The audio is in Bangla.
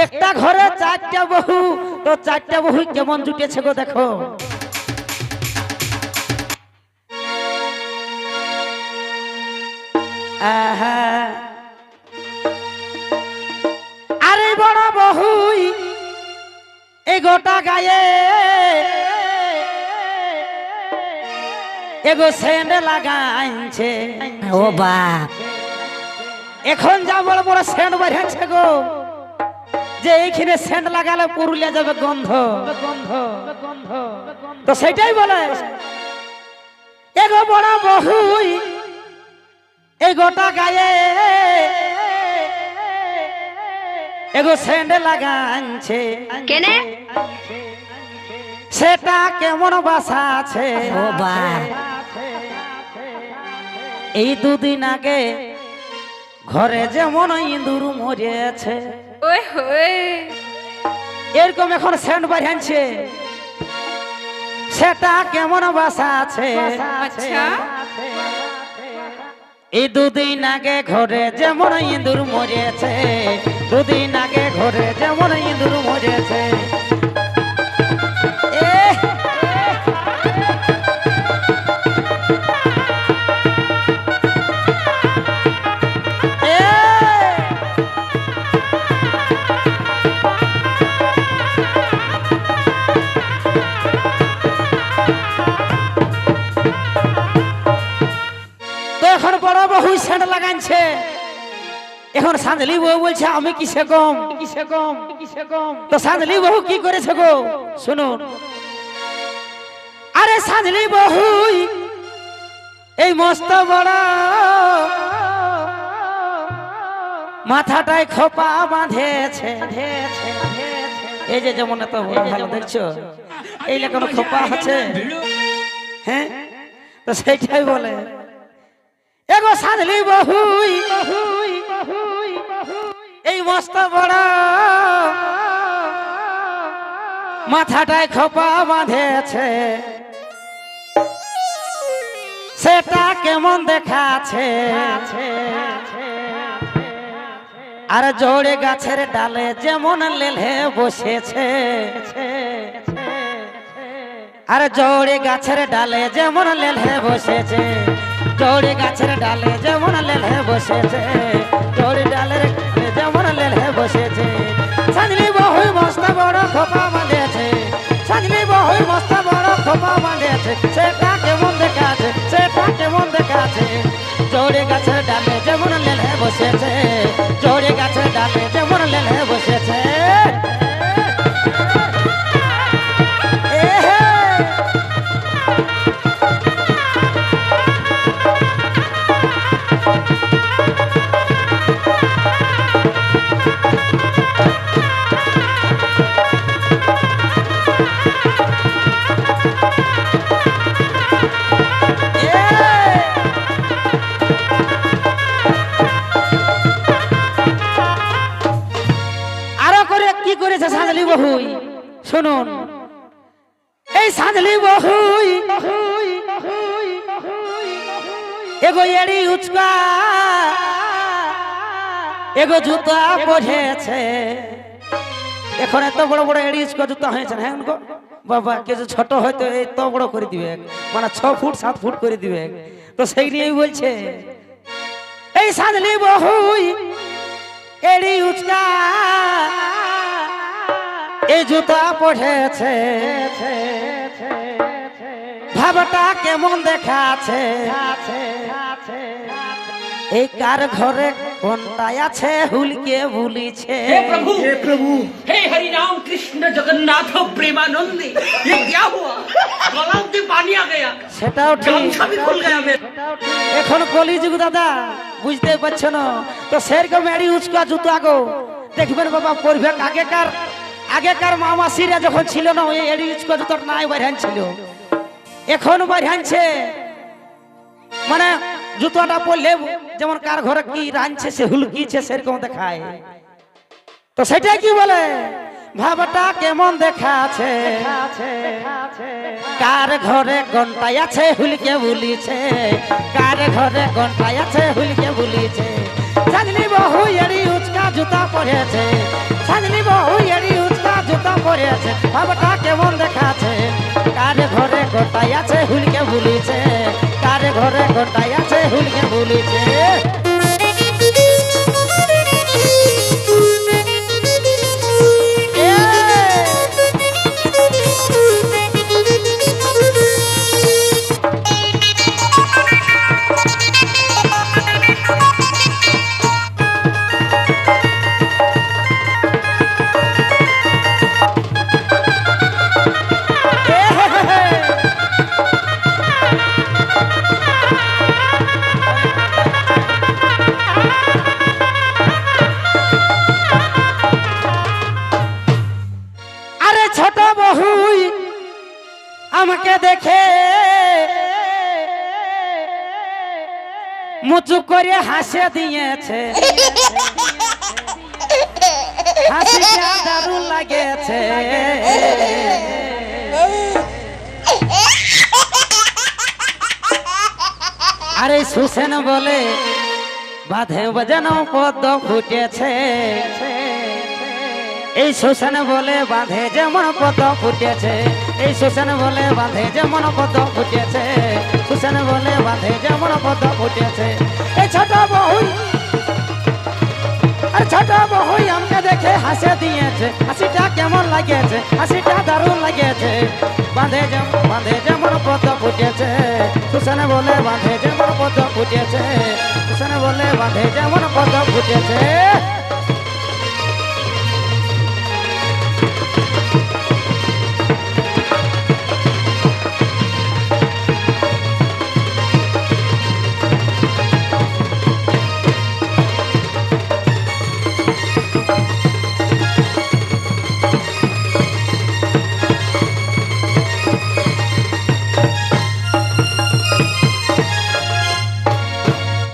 একটা ঘরে চারটা বহু, তো চারটা বহু কেমন জুটেছে গো দেখো। আহা আরে বড় বহুই এই গোটা গায়ে এগো সেন্ড লাগাইছে। ও বাপ, এখন যা বড় বড় সেন্ট বেরিয়েছে গো, যে এইখানে সেন্ট লাগালে পুরুলিয়া যাবে গন্ধ গন্ধ গন্ধ। তো সেটাই বলে এগো বড় বহুই এই গোটা গায়ে এগো সেন্ট লাগাইছে। কেনে সেটা কেমন বাসা আছে। ও বাপ, এই দুদিন আগে ঘরে যেমন ইঁদুর মরেছে, ওই হই এরকম এখন সেন্ট বাড়িয়েছে। সেটা কেমন বাসা আছে। আচ্ছা এই দুদিন আগে ঘরে যেমন ইঁদুর মরেছে, দুদিন আগে ঘরে যেমন ইঁদুর মরেছে। এখন বড় বহু সেন্ট লাগাইছে। এখন সাঁঝলি বউ বলছে আমি কিসে কম কিসে কম কিসে কম। তো সাঁঝলি বহু কি করেছে গো শুনুন। আরে সাঁঝলি বহু এই মস্ত বড় মাথাটায় খোপা বাঁধেছে। এই যে যেমন এত ভালো দেখছো, এই লেখা খোপা আছে। হ্যাঁ, তো সেইটাই বলে এগো সাধলি বহুই এই মস্ত বড় মাথাটায় খোপা বাঁধেছে। সেটা কেমন দেখাচ্ছে। আর জোড়ে গাছের ডালে যেমন লেলে বসেছে। আর জোড়ে গাছের ডালে যেমন লেলে বসেছে, জোড়ে গাছের ডালে যেমন লেলে বসেছে, জোড়ে ডালের যেমন লেলে বসেছে। সাজলি বহু মস্ত বড় খোপা বাঁধেছে, সাজলি বহু মস্ত বড় খোপা বাঁধেছে। সেটা কেমন দেখাচ্ছে, সেটা কেমন দেখাচ্ছে। জোড়ে গাছের ডালে যেমন লেলে বসেছে, জোড়ে গাছের ডালে যেমন লেলে বসেছে। সাঁঝলি বহুই শুনুন, এই সাঁঝলি বহুই এগো এড়ি উচকা এগো জুতা পরেছে। এখন এত বড় বড় এড়ি উচকা জুতা হয়েছে। হ্যাঁ বাবা কিছু ছোট হয়তো এত বড় করে দিবে, মানে 6 ফুট 7 ফুট করে দিবে। তো সেই নিয়েই বলছে এই সাঁঝলি বহুই এড়ি উচকা এই জুতা পড়েছে। ভাবটা কেমন দেখাচ্ছে। এই কার ঘরে কোনটাই আছে হুলকে ভুলিছে। हे प्रभु हे हरि राम कृष्ण जगन्नाथ प्रेमानंदी, ये क्या हुआ? गला में पानी आ गया, সেটাও ঠিক, गामछा भी खुल गया मेरा। এখন কলিযুগ দাদা, বুঝতে পারছো না। তো সেরকম এড়ি উচকা জুতা গো দেখবেন বাবা পড়বে। আগেকার মামাসিরা যখন ছিল না, ওই এড়ি উচকা জুতার নাই বাইরান ছিল, এখন বাইরানছে। মানে জুতাটা পরলে যেমন কার ঘরে কি রাঁধছে সে হুলকিছে সেরকম দেখায়। তো সেটা কি বলে ভাবটা কেমন দেখাচ্ছে। কার ঘরে ঘন্টায় আছে হুলকে ভুলিছে, কার ঘরে ঘন্টায় আছে হুলকে ভুলিছে। সাজলি বহু এড়ি উচকা জুতা পরেছে, সাজলি করেছে ভাবটা কেমন দেখাচ্ছে কারে ঘরে গোটাই আছে হুলকে ভুলিছে কারে ঘরে গোটাই আছে হুলকে ভুলিছে ছোট বহুই আমাকে দেখে মুচু করে হাসে দিয়েছে হাসিটা দারুণ লাগেছে আরে সুসেন বলে বাঁধে বাজানো পদ্ম ফুটেছে এই শোষণ বলে বাঁধে যেমন পদ্ম ফুটেছে এই শোষণ বলে বাঁধে যেমন পদ্ম ফুটেছে শোষণ বলে বাঁধে যেমন পদ্ম ফুটেছে এই ছোট বহুই আর ছোট বহুই আমাকে দেখে হাসে দিয়েছে হাসিটা কেমন লাগেছে হাসিটা দারুণ লাগেছে বাঁধে যেমন পদ্ম ফুটেছে শোষণ বলে বাঁধে যেমন পদ্ম ফুটেছে শোষণ বলে বাঁধে যেমন পদ্ম ফুটেছে